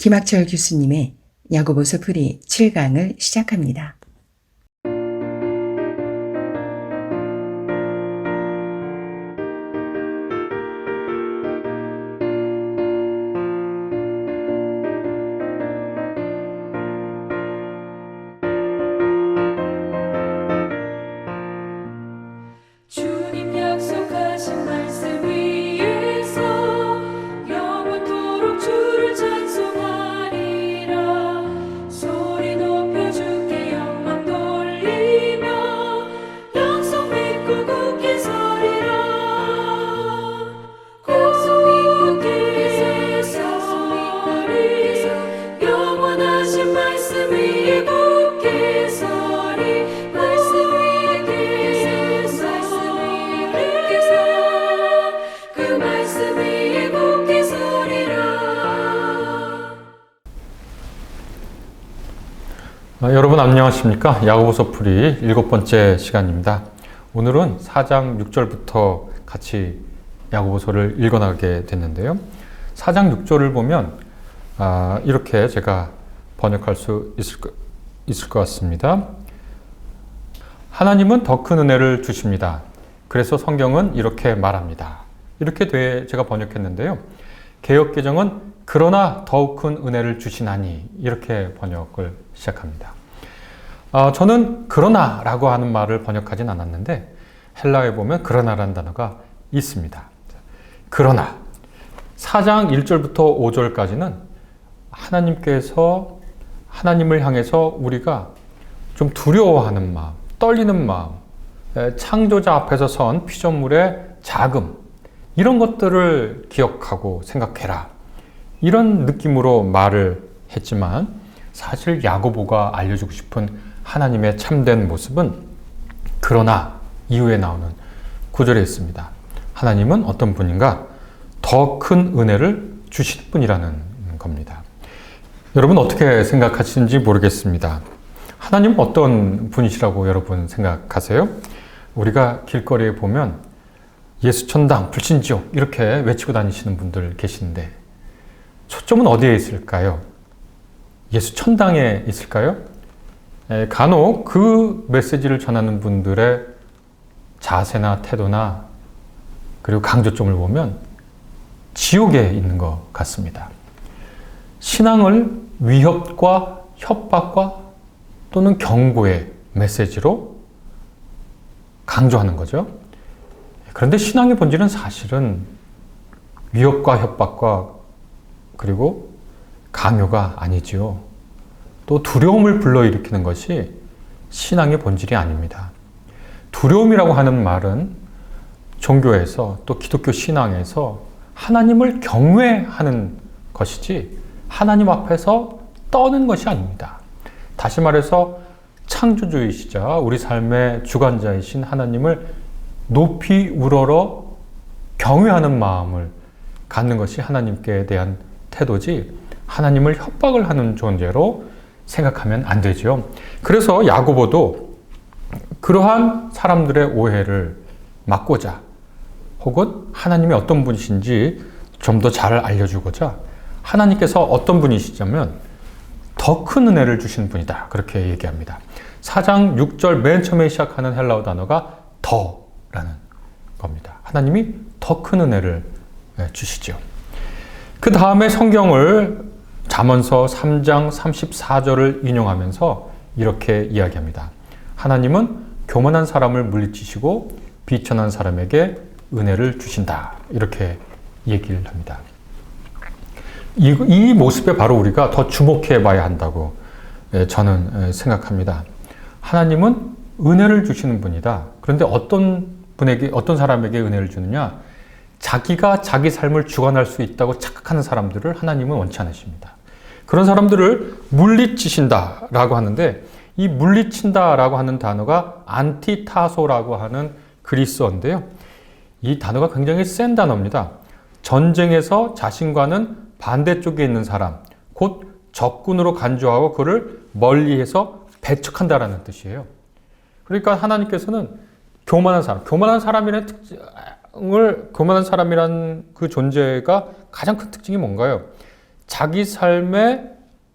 김학철 교수님의 야고보서 풀이 7강을 시작합니다. 주님 약속하신 말씀 위에서 영원토록 주를 찬송하리라. 소리 높여 주께 영광 돌리며 약속 믿고 굳게 서리라. 굳게 서리 영원하신 말씀 위에 굳게 서리. 말씀 위에 그 말씀 위에 굳게 서리라. 여러분 안녕하십니까? 야고보서 풀이 7번째 시간입니다. 오늘은 4장 6절부터 같이 야고보서를 읽어나가게 됐는데요. 4장 6절을 보면 이렇게 제가 번역할 수 있을 것 같습니다. 하나님은 더 큰 은혜를 주십니다. 그래서 성경은 이렇게 말합니다. 이렇게 제가 번역했는데요. 개역개정은 그러나 더욱 큰 은혜를 주시나니 이렇게 번역을 시작합니다. 저는 그러나라고 하는 말을 번역하진 않았는데 헬라어에 보면 그러나라는 단어가 있습니다. 그러나 4장 1절부터 5절까지는 하나님을 향해서 우리가 좀 두려워하는 마음, 떨리는 마음, 창조자 앞에서 선 피조물의 자금, 이런 것들을 기억하고 생각해라. 이런 느낌으로 말을 했지만 사실 야고보가 알려주고 싶은 하나님의 참된 모습은 그러나 이후에 나오는 구절에 있습니다. 하나님은 어떤 분인가? 더 큰 은혜를 주실 분이라는 겁니다. 여러분 어떻게 생각하시는지 모르겠습니다. 하나님은 어떤 분이시라고 여러분 생각하세요? 우리가 길거리에 보면 예수 천당, 불신지옥 이렇게 외치고 다니시는 분들 계시는데 초점은 어디에 있을까요? 예수 천당에 있을까요? 간혹 그 메시지를 전하는 분들의 자세나 태도나 그리고 강조점을 보면 지옥에 있는 것 같습니다. 신앙을 위협과 협박과 또는 경고의 메시지로 강조하는 거죠. 그런데 신앙의 본질은 사실은 위협과 협박과 그리고 강요가 아니지요. 또 두려움을 불러일으키는 것이 신앙의 본질이 아닙니다. 두려움이라고 하는 말은 종교에서 또 기독교 신앙에서 하나님을 경외하는 것이지 하나님 앞에서 떠는 것이 아닙니다. 다시 말해서 창조주이시자 우리 삶의 주관자이신 하나님을 높이 우러러 경외하는 마음을 갖는 것이 하나님께 대한 태도지 하나님을 협박을 하는 존재로 생각하면 안 되죠. 그래서 야고보도 그러한 사람들의 오해를 막고자 혹은 하나님이 어떤 분이신지 좀 더 잘 알려주고자 하나님께서 어떤 분이시냐면 더 큰 은혜를 주신 분이다. 그렇게 얘기합니다. 4장 6절 맨 처음에 시작하는 헬라어 단어가 더라는 겁니다. 하나님이 더 큰 은혜를 주시죠. 그 다음에 성경을 잠언서 3장 34절을 인용하면서 이렇게 이야기합니다. 하나님은 교만한 사람을 물리치시고 비천한 사람에게 은혜를 주신다. 이렇게 얘기를 합니다. 이 모습에 바로 우리가 더 주목해 봐야 한다고 저는 생각합니다. 하나님은 은혜를 주시는 분이다. 그런데 어떤 사람에게 은혜를 주느냐? 자기가 자기 삶을 주관할 수 있다고 착각하는 사람들을 하나님은 원치 않으십니다. 그런 사람들을 물리치신다라고 하는데 이 물리친다라고 하는 단어가 안티타소라고 하는 그리스어인데요. 이 단어가 굉장히 센 단어입니다. 전쟁에서 자신과는 반대쪽에 있는 사람, 곧 적군으로 간주하고 그를 멀리해서 배척한다라는 뜻이에요. 그러니까 하나님께서는 교만한 사람이라는 그 존재가 가장 큰 특징이 뭔가요? 자기 삶의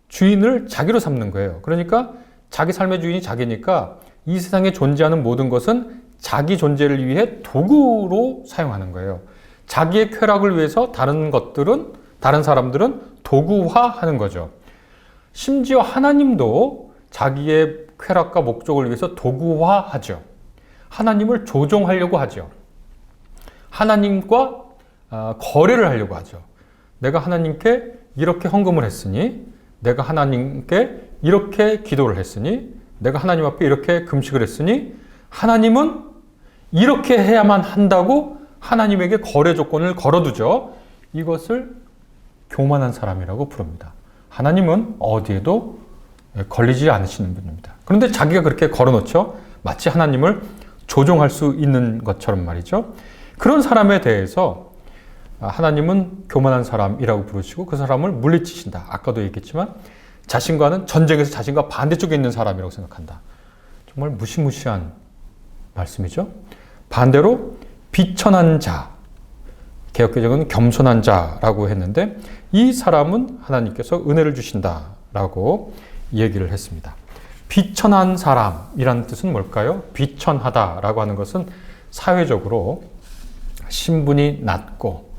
주인을 자기로 삼는 거예요. 그러니까 자기 삶의 주인이 자기니까 이 세상에 존재하는 모든 것은 자기 존재를 위해 도구로 사용하는 거예요. 자기의 쾌락을 위해서 다른 사람들은 도구화하는 거죠. 심지어 하나님도 자기의 쾌락과 목적을 위해서 도구화하죠. 하나님을 조종하려고 하죠. 하나님과 거래를 하려고 하죠. 내가 하나님께 이렇게 헌금을 했으니, 내가 하나님께 이렇게 기도를 했으니, 내가 하나님 앞에 이렇게 금식을 했으니, 하나님은 이렇게 해야만 한다고 하나님에게 거래 조건을 걸어두죠. 이것을 교만한 사람이라고 부릅니다. 하나님은 어디에도 걸리지 않으시는 분입니다. 그런데 자기가 그렇게 걸어놓죠. 마치 하나님을 조종할 수 있는 것처럼 말이죠. 그런 사람에 대해서 하나님은 교만한 사람이라고 부르시고 그 사람을 물리치신다. 아까도 얘기했지만 자신과는 전쟁에서 자신과 반대쪽에 있는 사람이라고 생각한다. 정말 무시무시한 말씀이죠. 반대로 비천한 자, 개역개정은 겸손한 자라고 했는데 이 사람은 하나님께서 은혜를 주신다라고 얘기를 했습니다. 비천한 사람이라는 뜻은 뭘까요? 비천하다라고 하는 것은 사회적으로 신분이 낮고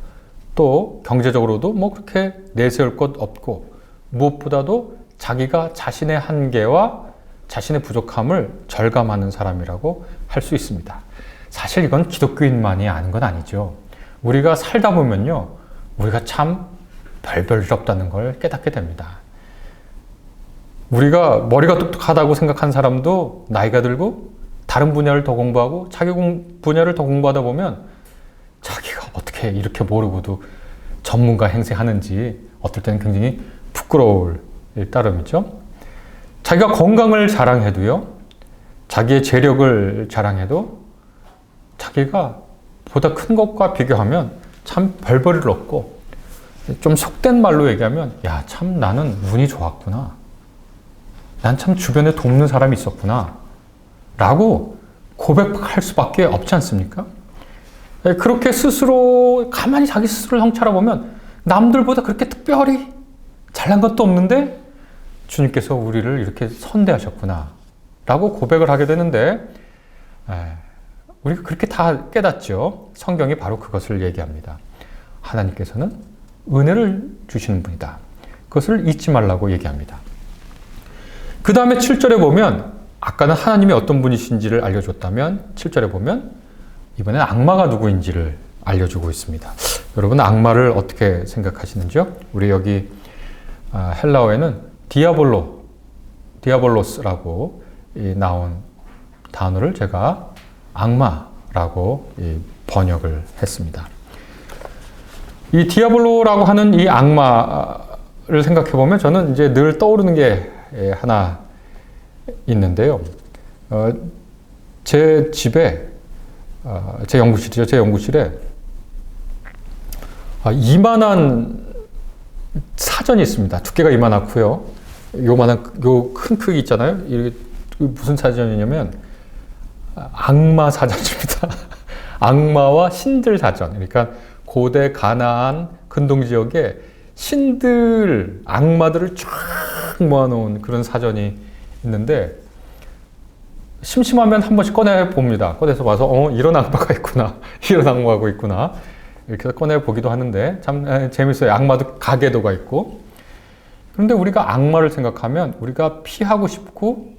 또 경제적으로도 뭐 그렇게 내세울 것 없고 무엇보다도 자기가 자신의 한계와 자신의 부족함을 절감하는 사람이라고 할 수 있습니다. 사실 이건 기독교인만이 아는 건 아니죠. 우리가 살다 보면요, 우리가 참 별별 일 없다는 걸 깨닫게 됩니다. 우리가 머리가 똑똑하다고 생각한 사람도 나이가 들고 다른 분야를 더 공부하고 자기 분야를 더 공부하다 보면 자기가 어떻게 이렇게 모르고도 전문가 행세하는지 어떨 때는 굉장히 부끄러울 따름이죠. 자기가 건강을 자랑해도요, 자기의 재력을 자랑해도 자기가 보다 큰 것과 비교하면 참 별 볼 일 없고, 좀 속된 말로 얘기하면 야, 참 나는 운이 좋았구나. 난 참 주변에 돕는 사람이 있었구나. 라고 고백할 수밖에 없지 않습니까? 그렇게 스스로 가만히 자기 스스로를 성찰해보면 남들보다 그렇게 특별히 잘난 것도 없는데 주님께서 우리를 이렇게 선대하셨구나 라고 고백을 하게 되는데, 우리가 그렇게 다 깨닫죠. 성경이 바로 그것을 얘기합니다. 하나님께서는 은혜를 주시는 분이다. 그것을 잊지 말라고 얘기합니다. 그 다음에 7절에 보면, 아까는 하나님이 어떤 분이신지를 알려줬다면 7절에 보면 이번엔 악마가 누구인지를 알려주고 있습니다. 여러분, 악마를 어떻게 생각하시는지요? 우리 여기 헬라어에는 디아볼로스라고 나온 단어를 제가 악마라고 번역을 했습니다. 이 디아볼로라고 하는 이 악마를 생각해 보면 저는 이제 늘 떠오르는 게 하나 있는데요. 제 집에, 제 연구실이죠. 제 연구실에 이만한 사전이 있습니다. 두께가 이만하고요. 요 큰 크기 있잖아요. 이게 무슨 사전이냐면 악마 사전입니다. 악마와 신들 사전. 그러니까 고대 가나안 근동 지역에 신들, 악마들을 쫙 모아놓은 그런 사전이 있는데 심심하면 한 번씩 꺼내 봅니다. 꺼내서 봐서 이런 악마가 있구나, 이런 악마가 있구나 이렇게 해서 꺼내 보기도 하는데 참 재밌어요. 악마도 가계도가 있고. 그런데 우리가 악마를 생각하면 우리가 피하고 싶고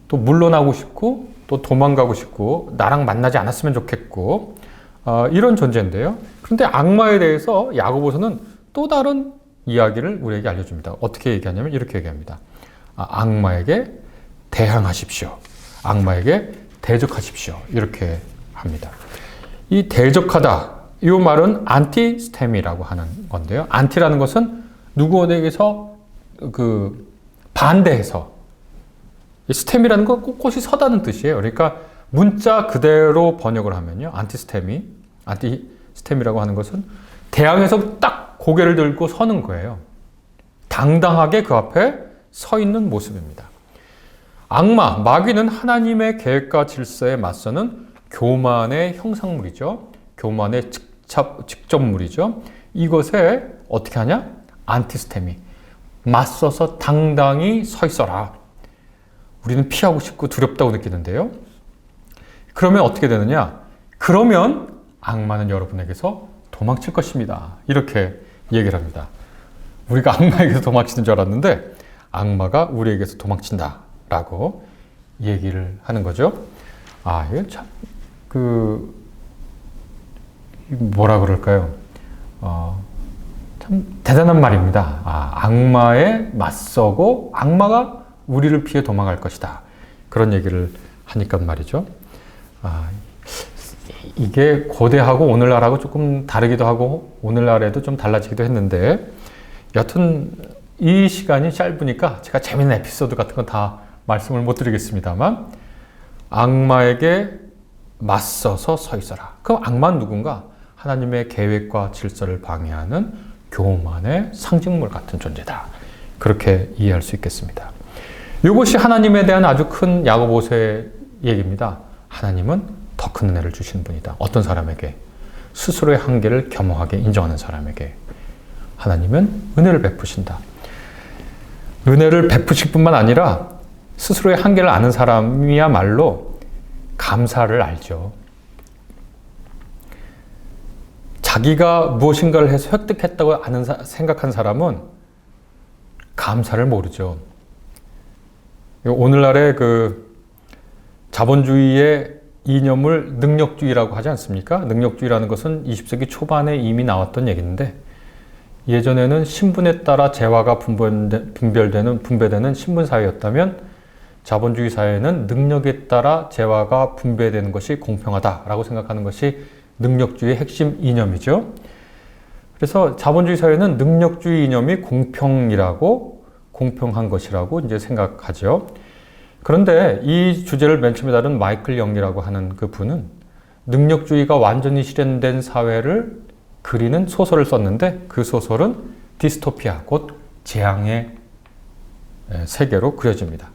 또 물러나고 싶고 또 도망가고 싶고 나랑 만나지 않았으면 좋겠고 이런 존재인데요. 그런데 악마에 대해서 야고보서는 또 다른 이야기를 우리에게 알려줍니다. 어떻게 얘기하냐면 이렇게 얘기합니다. 악마에게 대항하십시오. 악마에게 대적하십시오. 이렇게 합니다. 이 대적하다, 이 말은 안티스템이라고 하는 건데요. 안티라는 것은 누구에게서 반대해서, 스템이라는 건 꼿꼿이 서다는 뜻이에요. 그러니까 문자 그대로 번역을 하면요, 안티스템이라고 하는 것은 대항해서 딱 고개를 들고 서는 거예요. 당당하게 그 앞에 서 있는 모습입니다. 악마, 마귀는 하나님의 계획과 질서에 맞서는 교만의 형상물이죠. 교만의 직접물이죠. 이것에 어떻게 하냐? 안티스테미. 맞서서 당당히 서 있어라. 우리는 피하고 싶고 두렵다고 느끼는데요. 그러면 어떻게 되느냐? 그러면 악마는 여러분에게서 도망칠 것입니다. 이렇게 얘기를 합니다. 우리가 악마에게서 도망치는 줄 알았는데 악마가 우리에게서 도망친다 라고 얘기를 하는 거죠. 아, 이거 참, 뭐라 그럴까요? 참 대단한 말입니다. 악마에 맞서고 악마가 우리를 피해 도망갈 것이다. 그런 얘기를 하니까 말이죠. 이게 고대하고 오늘날하고 조금 다르기도 하고 오늘날에도 좀 달라지기도 했는데 여튼 이 시간이 짧으니까 제가 재밌는 에피소드 같은 건 다 말씀을 못 드리겠습니다만 악마에게 맞서서 서 있어라. 그럼 악마는 누군가? 하나님의 계획과 질서를 방해하는 교만의 상징물 같은 존재다. 그렇게 이해할 수 있겠습니다. 이것이 하나님에 대한 아주 큰 야고보서의 얘기입니다. 하나님은 더 큰 은혜를 주시는 분이다. 어떤 사람에게? 스스로의 한계를 겸허하게 인정하는 사람에게 하나님은 은혜를 베푸신다. 은혜를 베푸실 뿐만 아니라 스스로의 한계를 아는 사람이야말로 감사를 알죠. 자기가 무엇인가를 해서 획득했다고 생각한 사람은 감사를 모르죠. 오늘날의 자본주의의 이념을 능력주의라고 하지 않습니까? 능력주의라는 것은 20세기 초반에 이미 나왔던 얘기인데 예전에는 신분에 따라 재화가 분배되는 신분사회였다면 자본주의 사회는 능력에 따라 재화가 분배되는 것이 공평하다라고 생각하는 것이 능력주의의 핵심 이념이죠. 그래서 자본주의 사회는 능력주의 이념이 공평한 것이라고 이제 생각하죠. 그런데 이 주제를 맨 처음에 다룬 마이클 영이라고 하는 그 분은 능력주의가 완전히 실현된 사회를 그리는 소설을 썼는데 그 소설은 디스토피아, 곧 재앙의 세계로 그려집니다.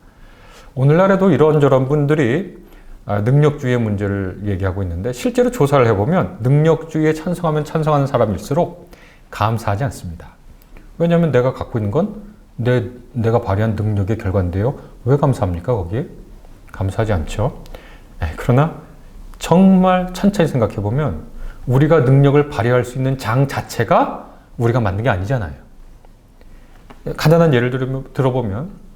오늘날에도 이런저런 분들이 능력주의의 문제를 얘기하고 있는데 실제로 조사를 해보면 능력주의에 찬성하면 찬성하는 사람일수록 감사하지 않습니다. 왜냐하면 내가 갖고 있는 건 내가 발휘한 능력의 결과인데요. 왜 감사합니까? 거기에? 감사하지 않죠. 그러나 정말 천천히 생각해보면 우리가 능력을 발휘할 수 있는 장 자체가 우리가 만든 게 아니잖아요. 간단한 예를 들어보면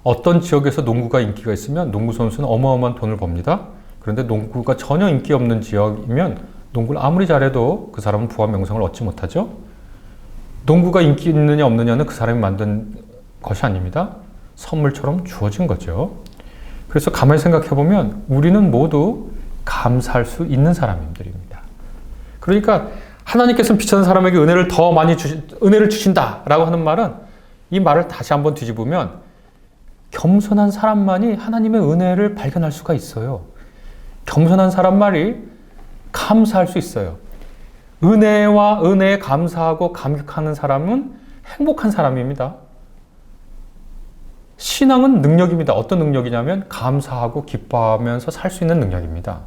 어떤 지역에서 농구가 인기가 있으면 농구 선수는 어마어마한 돈을 법니다. 그런데 농구가 전혀 인기 없는 지역이면 농구를 아무리 잘해도 그 사람은 부와 명성을 얻지 못하죠. 농구가 인기 있느냐 없느냐는 그 사람이 만든 것이 아닙니다. 선물처럼 주어진 거죠. 그래서 가만히 생각해보면 우리는 모두 감사할 수 있는 사람들입니다. 그러니까 하나님께서는 비천한 사람에게 은혜를 더 많이 은혜를 주신다라고 하는 말은 이 말을 다시 한번 뒤집으면 겸손한 사람만이 하나님의 은혜를 발견할 수가 있어요. 겸손한 사람만이 감사할 수 있어요. 은혜와 은혜에 감사하고 감격하는 사람은 행복한 사람입니다. 신앙은 능력입니다. 어떤 능력이냐면 감사하고 기뻐하면서 살 수 있는 능력입니다.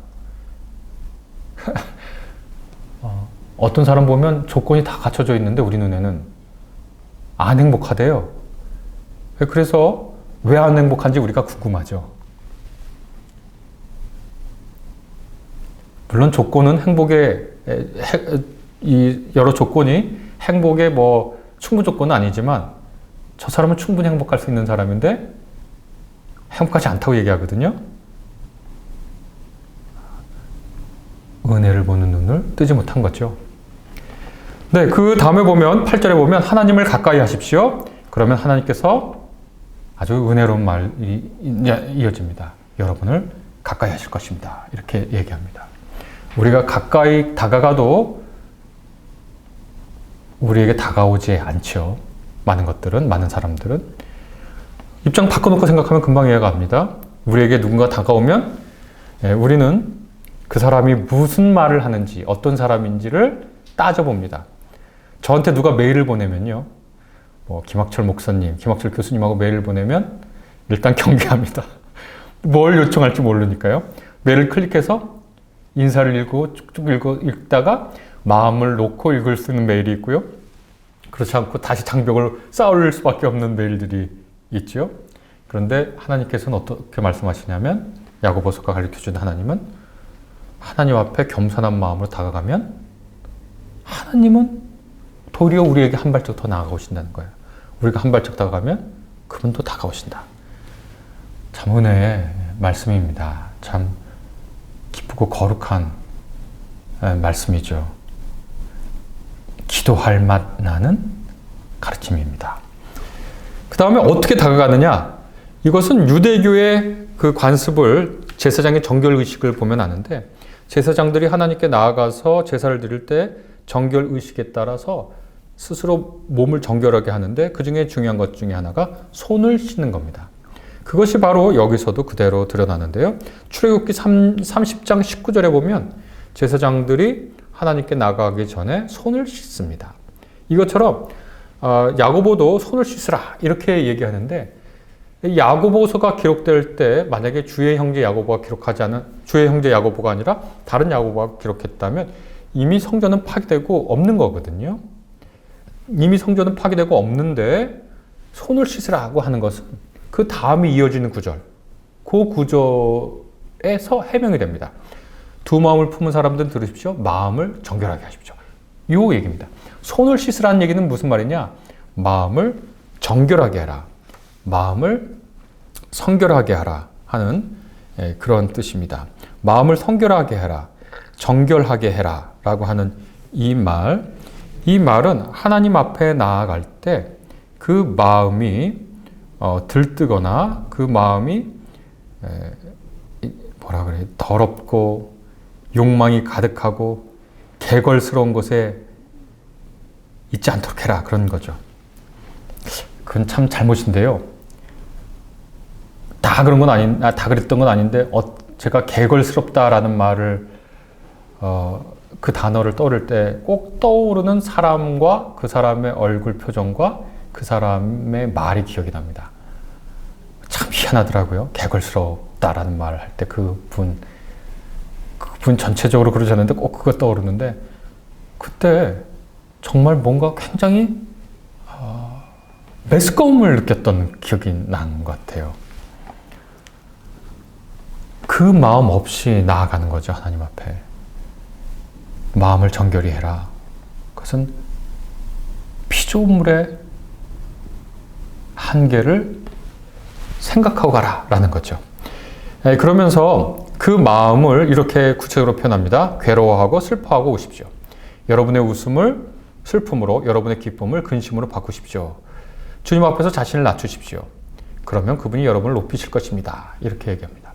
어떤 사람 보면 조건이 다 갖춰져 있는데 우리 눈에는 안 행복하대요. 그래서 왜 안 행복한지 우리가 궁금하죠. 물론 조건은 여러 조건이 행복의 충분 조건은 아니지만 저 사람은 충분히 행복할 수 있는 사람인데 행복하지 않다고 얘기하거든요. 은혜를 보는 눈을 뜨지 못한 거죠. 네, 그 다음에 보면 8절에 보면 하나님을 가까이 하십시오. 그러면 하나님께서 아주 은혜로운 말이 이어집니다. 여러분을 가까이 하실 것입니다. 이렇게 얘기합니다. 우리가 가까이 다가가도 우리에게 다가오지 않죠. 많은 사람들은. 입장 바꿔놓고 생각하면 금방 이해가 갑니다. 우리에게 누군가 다가오면 우리는 그 사람이 무슨 말을 하는지, 어떤 사람인지를 따져봅니다. 저한테 누가 메일을 보내면요. 김학철 목사님, 김학철 교수님하고 메일을 보내면 일단 경계합니다. 뭘 요청할지 모르니까요. 메일을 클릭해서 인사를 읽고 쭉쭉 읽다가 마음을 놓고 읽을 수 있는 메일이 있고요. 그렇지 않고 다시 장벽을 쌓을 수밖에 없는 매일들이 있죠. 그런데 하나님께서는 어떻게 말씀하시냐면, 야고보서가 가르쳐준 하나님은 하나님 앞에 겸손한 마음으로 다가가면 하나님은 도리어 우리에게 한 발짝 더 나아가오신다는 거예요. 우리가 한 발짝 다가가면 그분도 다가오신다. 참 은혜의 말씀입니다. 참 기쁘고 거룩한 말씀이죠. 기도할 맛 나는 가르침입니다. 그 다음에 어떻게 다가가느냐? 이것은 유대교의 그 관습을, 제사장의 정결의식을 보면 아는데, 제사장들이 하나님께 나아가서 제사를 드릴 때 정결의식에 따라서 스스로 몸을 정결하게 하는데, 그 중에 중요한 것 중에 하나가 손을 씻는 겁니다. 그것이 바로 여기서도 그대로 드러나는데요. 출애굽기 30장 19절에 보면 제사장들이 하나님께 나가기 전에 손을 씻습니다. 이것처럼 야고보도 손을 씻으라 이렇게 얘기하는데, 야고보서가 기록될 때 만약에 주의 형제 야고보가 기록하지 않은, 주의 형제 야고보가 아니라 다른 야고보가 기록했다면 이미 성전은 파괴되고 없는 거거든요. 이미 성전은 파괴되고 없는데 손을 씻으라고 하는 것은 그 다음에 이어지는 구절, 그 구절에서 해명이 됩니다. 두 마음을 품은 사람들은 들으십시오. 마음을 정결하게 하십시오. 이 얘기입니다. 손을 씻으라는 얘기는 무슨 말이냐? 마음을 정결하게 해라. 마음을 성결하게 하라 하는 그런 뜻입니다. 마음을 성결하게 해라. 정결하게 해라 라고 하는 이 말은 하나님 앞에 나아갈 때 그 마음이 들뜨거나 그 마음이 더럽고 욕망이 가득하고 개걸스러운 곳에 있지 않도록 해라 그런 거죠. 그건 참 잘못인데요. 다 그런 건 다 그랬던 건 아닌데 제가 개걸스럽다라는 말을 그 단어를 떠오를 때 꼭 떠오르는 사람과 그 사람의 얼굴 표정과 그 사람의 말이 기억이 납니다. 참 희한하더라고요. 개걸스럽다라는 말을 할 때 그분 전체적으로 그러지 않는데 꼭 그거 떠오르는데, 그때 정말 뭔가 굉장히 메스꺼움을 느꼈던 기억이 난 것 같아요. 그 마음 없이 나아가는 거죠. 하나님 앞에 마음을 정결히 해라. 그것은 피조물의 한계를 생각하고 가라 라는 거죠. 그러면서 그 마음을 이렇게 구체적으로 표현합니다. 괴로워하고 슬퍼하고 오십시오. 여러분의 웃음을 슬픔으로, 여러분의 기쁨을 근심으로 바꾸십시오. 주님 앞에서 자신을 낮추십시오. 그러면 그분이 여러분을 높이실 것입니다. 이렇게 얘기합니다.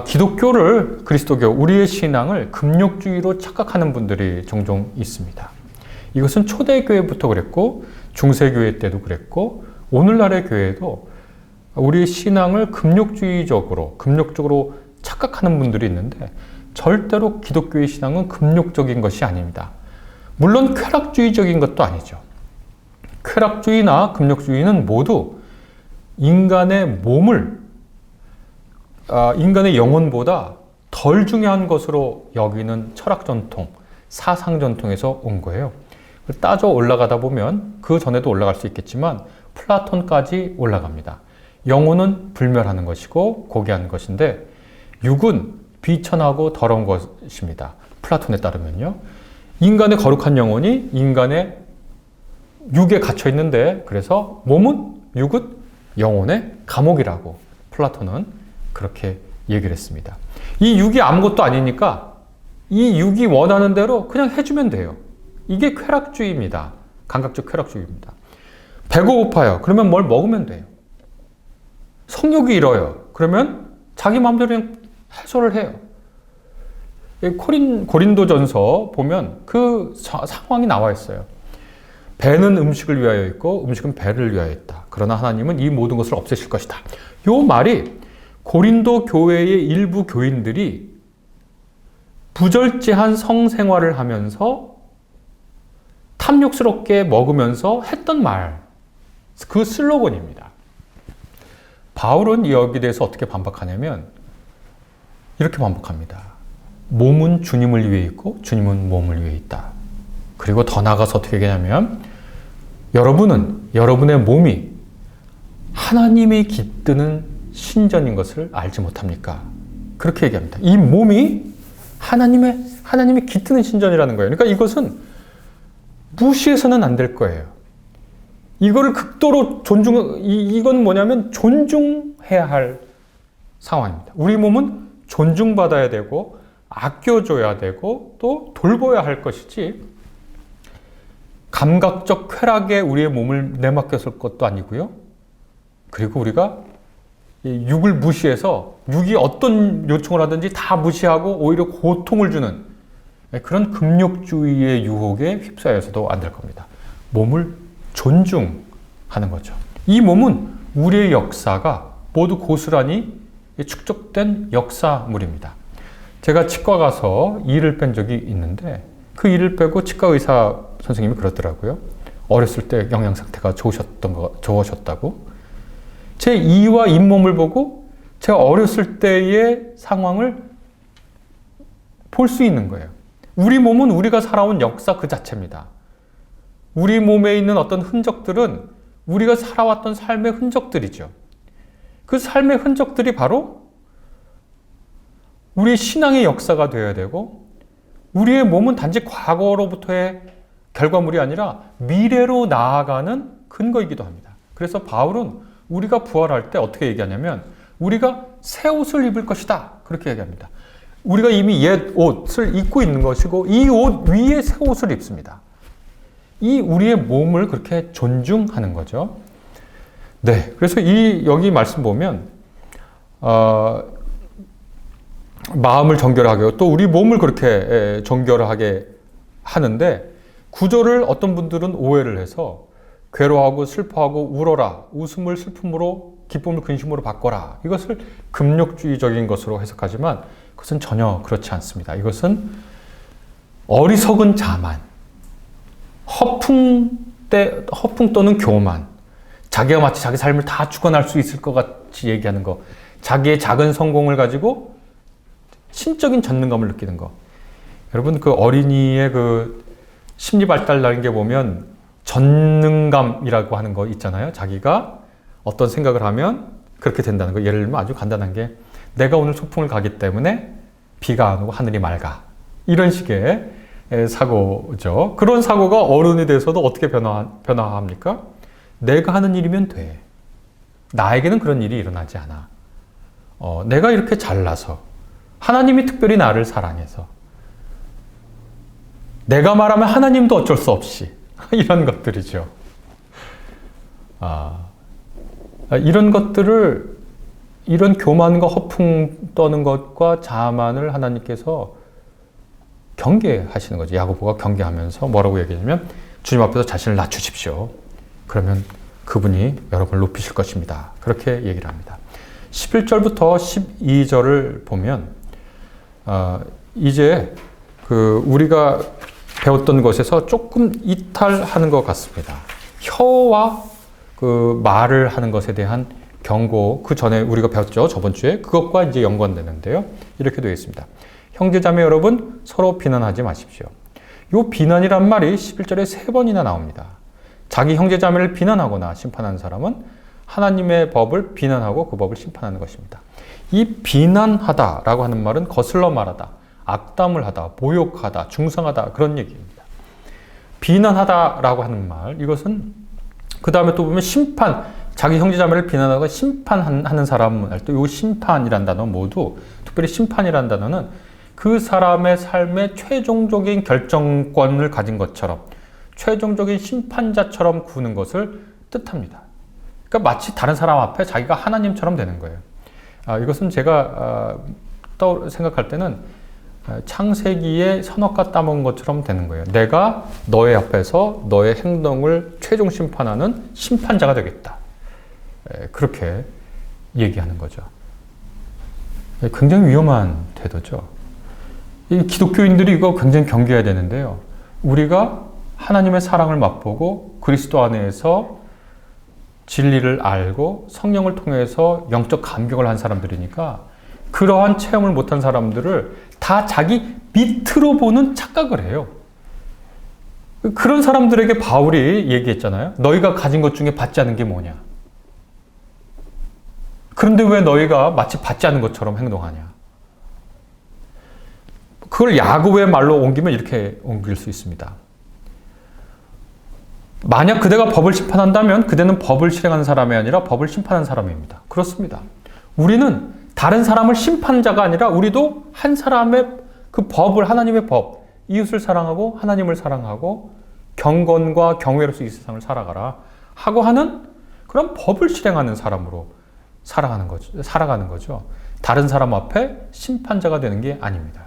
기독교를, 그리스도교, 우리의 신앙을 금욕주의로 착각하는 분들이 종종 있습니다. 이것은 초대교회부터 그랬고 중세교회 때도 그랬고 오늘날의 교회도 우리의 신앙을 금욕적으로 착각하는 분들이 있는데, 절대로 기독교의 신앙은 금욕적인 것이 아닙니다. 물론 쾌락주의적인 것도 아니죠. 쾌락주의나 금욕주의는 모두 인간의 몸을, 인간의 영혼보다 덜 중요한 것으로 여기는 철학 전통, 사상 전통에서 온 거예요. 따져 올라가다 보면 그 전에도 올라갈 수 있겠지만 플라톤까지 올라갑니다. 영혼은 불멸하는 것이고 고귀한 것인데 육은 비천하고 더러운 것입니다. 플라톤에 따르면요. 인간의 거룩한 영혼이 인간의 육에 갇혀 있는데, 그래서 육은 영혼의 감옥이라고 플라톤은 그렇게 얘기를 했습니다. 이 육이 아무것도 아니니까 이 육이 원하는 대로 그냥 해주면 돼요. 이게 쾌락주의입니다. 감각적 쾌락주의입니다. 배고파요. 그러면 뭘 먹으면 돼요. 성욕이 일어요. 그러면 자기 마음대로 그냥 해소를 해요. 고린도전서 보면 그 상황이 나와 있어요. 배는 음식을 위하여 있고 음식은 배를 위하여 있다. 그러나 하나님은 이 모든 것을 없애실 것이다. 이 말이 고린도 교회의 일부 교인들이 부절제한 성생활을 하면서 탐욕스럽게 먹으면서 했던 말, 그 슬로건입니다. 바울은 여기에 대해서 어떻게 반박하냐면 이렇게 반박합니다. 몸은 주님을 위해 있고 주님은 몸을 위해 있다. 그리고 더 나아가서 어떻게 얘기하냐면 여러분은 여러분의 몸이 하나님이 깃드는 신전인 것을 알지 못합니까? 그렇게 얘기합니다. 이 몸이 하나님이 깃드는 신전이라는 거예요. 그러니까 이것은 무시해서는 안 될 거예요. 이거를 극도로 이건 뭐냐면 존중해야 할 상황입니다. 우리 몸은 존중받아야 되고, 아껴줘야 되고, 또 돌봐야 할 것이지, 감각적 쾌락에 우리의 몸을 내맡겼을 것도 아니고요. 그리고 우리가 육을 무시해서 육이 어떤 요청을 하든지 다 무시하고 오히려 고통을 주는 그런 금욕주의의 유혹에 휩싸여서도 안 될 겁니다. 몸을 존중하는 거죠. 이 몸은 우리의 역사가 모두 고스란히 축적된 역사물입니다. 제가 치과 가서 이를 뺀 적이 있는데 그 이를 빼고 치과 의사 선생님이 그러더라고요. 어렸을 때 영양 상태가 좋으셨다고. 제 이와 잇몸을 보고 제가 어렸을 때의 상황을 볼 수 있는 거예요. 우리 몸은 우리가 살아온 역사 그 자체입니다. 우리 몸에 있는 어떤 흔적들은 우리가 살아왔던 삶의 흔적들이죠. 그 삶의 흔적들이 바로 우리의 신앙의 역사가 되어야 되고, 우리의 몸은 단지 과거로부터의 결과물이 아니라 미래로 나아가는 근거이기도 합니다. 그래서 바울은 우리가 부활할 때 어떻게 얘기하냐면 우리가 새 옷을 입을 것이다, 그렇게 얘기합니다. 우리가 이미 옛 옷을 입고 있는 것이고 이 옷 위에 새 옷을 입습니다. 이 우리의 몸을 그렇게 존중하는 거죠. 네, 그래서 여기 말씀 보면 마음을 정결하게 하고 또 우리 몸을 그렇게 정결하게 하는데, 구절을 어떤 분들은 오해를 해서 괴로워하고 슬퍼하고 울어라, 웃음을 슬픔으로 기쁨을 근심으로 바꿔라, 이것을 금욕주의적인 것으로 해석하지만 그것은 전혀 그렇지 않습니다. 이것은 어리석은 자만, 허풍 또는 교만, 자기가 마치 자기 삶을 다 주관할 수 있을 것 같이 얘기하는 거, 자기의 작은 성공을 가지고 신적인 전능감을 느끼는 거. 여러분, 그 어린이의 그 심리 발달이라는 게 보면 전능감이라고 하는 거 있잖아요. 자기가 어떤 생각을 하면 그렇게 된다는 거. 예를 들면 아주 간단한 게, 내가 오늘 소풍을 가기 때문에 비가 안 오고 하늘이 맑아, 이런 식의 사고죠. 그런 사고가 어른이 돼서도 어떻게 변화합니까? 내가 하는 일이면 돼. 나에게는 그런 일이 일어나지 않아. 내가 이렇게 잘나서, 하나님이 특별히 나를 사랑해서, 내가 말하면 하나님도 어쩔 수 없이, 이런 것들이죠. 이런 것들을, 이런 교만과 허풍 떠는 것과 자만을 하나님께서 경계하시는 거죠. 야고보가 경계하면서 뭐라고 얘기하냐면, 주님 앞에서 자신을 낮추십시오. 그러면 그분이 여러분을 높이실 것입니다. 그렇게 얘기를 합니다. 11절부터 12절을 보면 이제 우리가 배웠던 것에서 조금 이탈하는 것 같습니다. 혀와 말을 하는 것에 대한 경고, 그 전에 우리가 배웠죠. 저번 주에. 그것과 이제 연관되는데요. 이렇게 되어 있습니다. 형제자매 여러분, 서로 비난하지 마십시오. 이 비난이란 말이 11절에 3번이나 나옵니다. 자기 형제자매를 비난하거나 심판하는 사람은 하나님의 법을 비난하고 그 법을 심판하는 것입니다. 이 비난하다라고 하는 말은 거슬러 말하다, 악담을 하다, 모욕하다, 중상하다, 그런 얘기입니다. 비난하다라고 하는 말, 이것은 그 다음에 또 보면 심판, 자기 형제자매를 비난하고 심판하는 사람은, 또 이 심판이란 단어 모두, 특별히 심판이란 단어는 그 사람의 삶의 최종적인 결정권을 가진 것처럼, 최종적인 심판자처럼 구는 것을 뜻합니다. 그러니까 마치 다른 사람 앞에 자기가 하나님처럼 되는 거예요. 이것은 제가 생각할 때는 창세기의 선악과 따먹은 것처럼 되는 거예요. 내가 너의 앞에서 너의 행동을 최종 심판하는 심판자가 되겠다. 그렇게 얘기하는 거죠. 굉장히 위험한 태도죠. 이 기독교인들이 이거 굉장히 경계해야 되는데요. 우리가 하나님의 사랑을 맛보고 그리스도 안에서 진리를 알고 성령을 통해서 영적 감격을 한 사람들이니까, 그러한 체험을 못한 사람들을 다 자기 밑으로 보는 착각을 해요. 그런 사람들에게 바울이 얘기했잖아요. 너희가 가진 것 중에 받지 않은 게 뭐냐? 그런데 왜 너희가 마치 받지 않은 것처럼 행동하냐? 그걸 야고보의 말로 옮기면 이렇게 옮길 수 있습니다. 만약 그대가 법을 심판한다면 그대는 법을 실행하는 사람이 아니라 법을 심판하는 사람입니다. 그렇습니다. 우리는 다른 사람을 심판자가 아니라 우리도 한 사람의 그 법을, 하나님의 법, 이웃을 사랑하고 하나님을 사랑하고 경건과 경외로서 이 세상을 살아가라 하고 하는 그런 법을 실행하는 사람으로 살아가는 거죠. 다른 사람 앞에 심판자가 되는 게 아닙니다.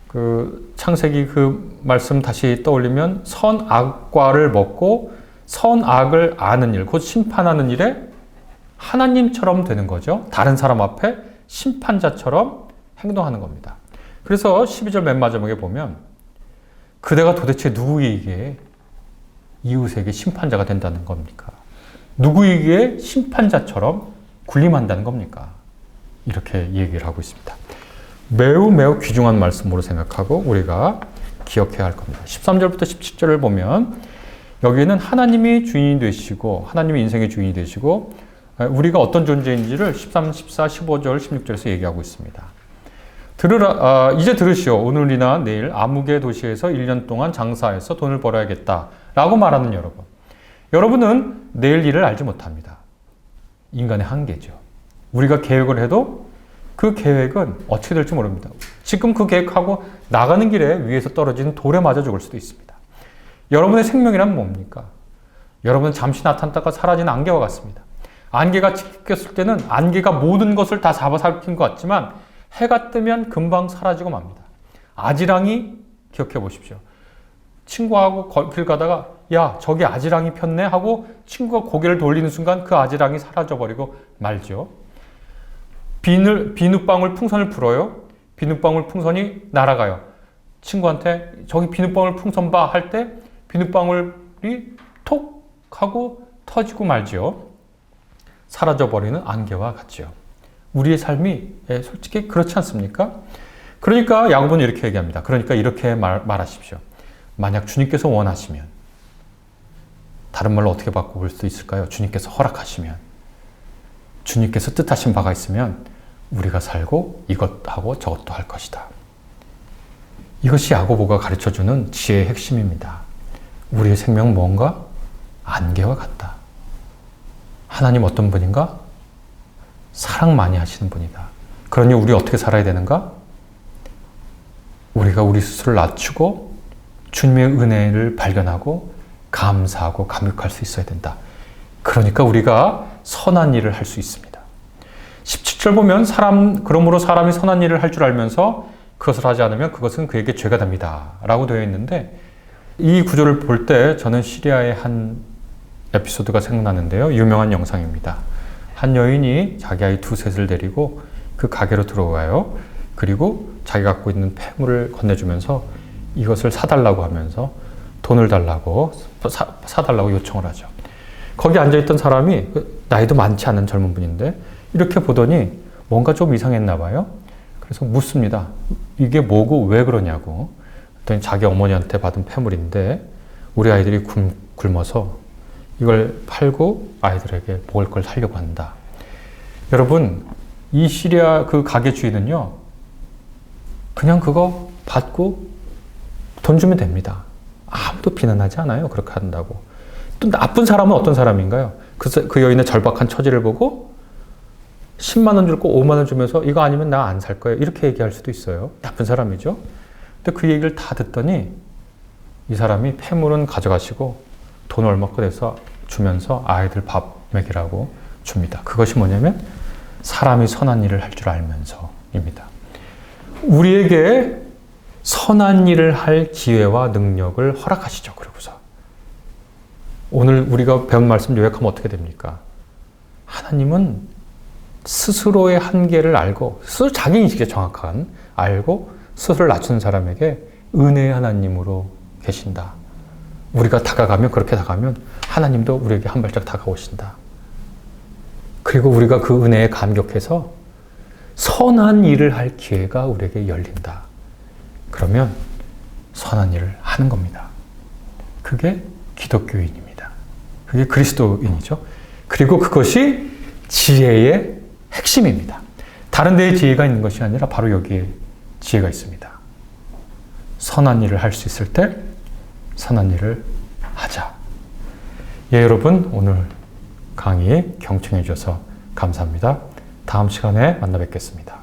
그 창세기 그 말씀 다시 떠올리면 선악과를 먹고 선악을 아는 일, 곧 심판하는 일에 하나님처럼 되는 거죠. 다른 사람 앞에 심판자처럼 행동하는 겁니다. 그래서 12절 맨 마지막에 보면 그대가 도대체 누구에게 이웃에게 심판자가 된다는 겁니까? 누구에게 심판자처럼 군림한다는 겁니까? 이렇게 얘기를 하고 있습니다. 매우 매우 귀중한 말씀으로 생각하고 우리가 기억해야 할 겁니다. 13절부터 17절을 보면 여기에는 하나님이 주인이 되시고 하나님이 인생의 주인이 되시고 우리가 어떤 존재인지를 13, 14, 15절, 16절에서 얘기하고 있습니다. 이제 들으시오. 오늘이나 내일 아무개 도시에서 1년 동안 장사해서 돈을 벌어야겠다 라고 말하는 여러분. 여러분은 내일 일을 알지 못합니다. 인간의 한계죠. 우리가 계획을 해도 그 계획은 어떻게 될지 모릅니다. 지금 그 계획하고 나가는 길에 위에서 떨어지는 돌에 맞아 죽을 수도 있습니다. 여러분의 생명이란 뭡니까? 여러분은 잠시 나타났다가 사라지는 안개와 같습니다. 안개가 짙었을 때는 안개가 모든 것을 다 잡아삼킨 것 같지만 해가 뜨면 금방 사라지고 맙니다. 아지랑이 기억해 보십시오. 친구하고 길 가다가 야 저기 아지랑이 폈네 하고 친구가 고개를 돌리는 순간 그 아지랑이 사라져버리고 말죠. 비눗방울 풍선을 불어요. 비눗방울 풍선이 날아가요. 친구한테 저기 비눗방울 풍선 봐 할 때 비눗방울이 톡 하고 터지고 말죠. 사라져버리는 안개와 같죠. 우리의 삶이 솔직히 그렇지 않습니까? 그러니까 야고보는 이렇게 얘기합니다. 그러니까 이렇게 말하십시오. 만약 주님께서 원하시면 다른 말로 어떻게 바꿔볼 수 있을까요? 주님께서 허락하시면 주님께서 뜻하신 바가 있으면 우리가 살고 이것하고 저것도 할 것이다. 이것이 야고보가 가르쳐주는 지혜의 핵심입니다. 우리의 생명은 뭔가? 안개와 같다. 하나님 어떤 분인가? 사랑 많이 하시는 분이다. 그러니 우리 어떻게 살아야 되는가? 우리가 우리 스스로를 낮추고 주님의 은혜를 발견하고 감사하고 감격할 수 있어야 된다. 그러니까 우리가 선한 일을 할 수 있습니다. 17절 보면 그러므로 사람이 선한 일을 할 줄 알면서 그것을 하지 않으면 그것은 그에게 죄가 됩니다. 라고 되어 있는데 이 구절을 볼 때 저는 시리아의 한 에피소드가 생각나는데요. 유명한 영상입니다. 한 여인이 자기 아이 두셋을 데리고 그 가게로 들어가요. 그리고 자기가 갖고 있는 폐물을 건네주면서 이것을 사달라고 하면서 돈을 달라고 사달라고 요청을 하죠. 거기 앉아있던 사람이 나이도 많지 않은 젊은 분인데 이렇게 보더니 뭔가 좀 이상했나 봐요. 그래서 묻습니다. 이게 뭐고 왜 그러냐고. 그랬더니 자기 어머니한테 받은 폐물인데 우리 아이들이 굶어서 이걸 팔고 아이들에게 먹을 걸 사려고 한다. 여러분, 이 시리아 그 가게 주인은요, 그냥 그거 받고 돈 주면 됩니다. 아무도 비난하지 않아요. 그렇게 한다고. 또 나쁜 사람은 어떤 사람인가요? 그 여인의 절박한 처지를 보고 10만 원 줄 거 5만 원 주면서 이거 아니면 나 안 살 거예요. 이렇게 얘기할 수도 있어요. 나쁜 사람이죠. 근데 그 얘기를 다 듣더니 이 사람이 폐물은 가져가시고 돈 얼마 꺼내서 주면서 아이들 밥 먹이라고 줍니다. 그것이 뭐냐면 사람이 선한 일을 할 줄 알면서입니다. 우리에게 선한 일을 할 기회와 능력을 허락하시죠. 그러고서 오늘 우리가 배운 말씀 요약하면 어떻게 됩니까? 하나님은 스스로의 한계를 알고 스스로 자기 인식에 정확한 알고 스스로를 낮추는 사람에게 은혜의 하나님으로 계신다. 우리가 다가가면 그렇게 다가가면 하나님도 우리에게 한 발짝 다가오신다. 그리고 우리가 그 은혜에 감격해서 선한 일을 할 기회가 우리에게 열린다. 그러면 선한 일을 하는 겁니다. 그게 기독교인입니다. 그게 그리스도인이죠. 그리고 그것이 지혜의 핵심입니다. 다른 데에 지혜가 있는 것이 아니라 바로 여기에 지혜가 있습니다. 선한 일을 할 수 있을 때 선한 일을 하자. 예, 여러분, 오늘 강의 경청해 주셔서 감사합니다. 다음 시간에 만나 뵙겠습니다.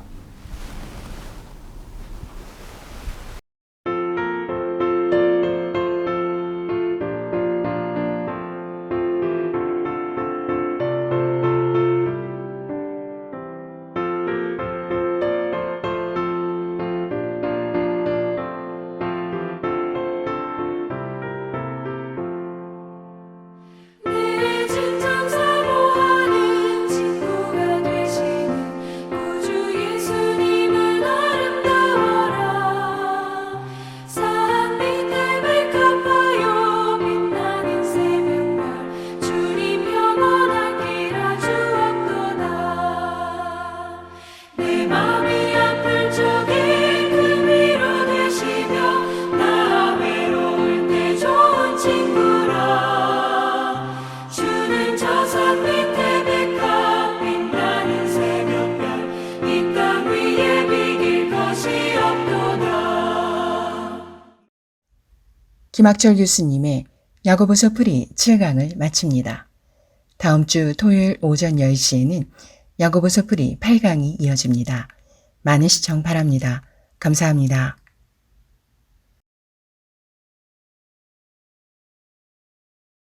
내 진정 사모하는 친구가 되시는 우주 예수님은 아름다워라. 산 밑에 백합화요 빛나는 새벽별 주님 평온한 길 아주 없도다. 내 마음이 아플 적에 큰 위로 되시며 나 외로울 때 좋은 친구라. 주는 저 산 밑에 백합 빛나는 새벽별 이 땅 위에 비길 것이 없도다. 김학철 교수님의 야고보서 풀이 7강을 마칩니다. 다음 주 토요일 오전 10시에는 야고보서 풀이 8강이 이어집니다. 많은 시청 바랍니다. 감사합니다.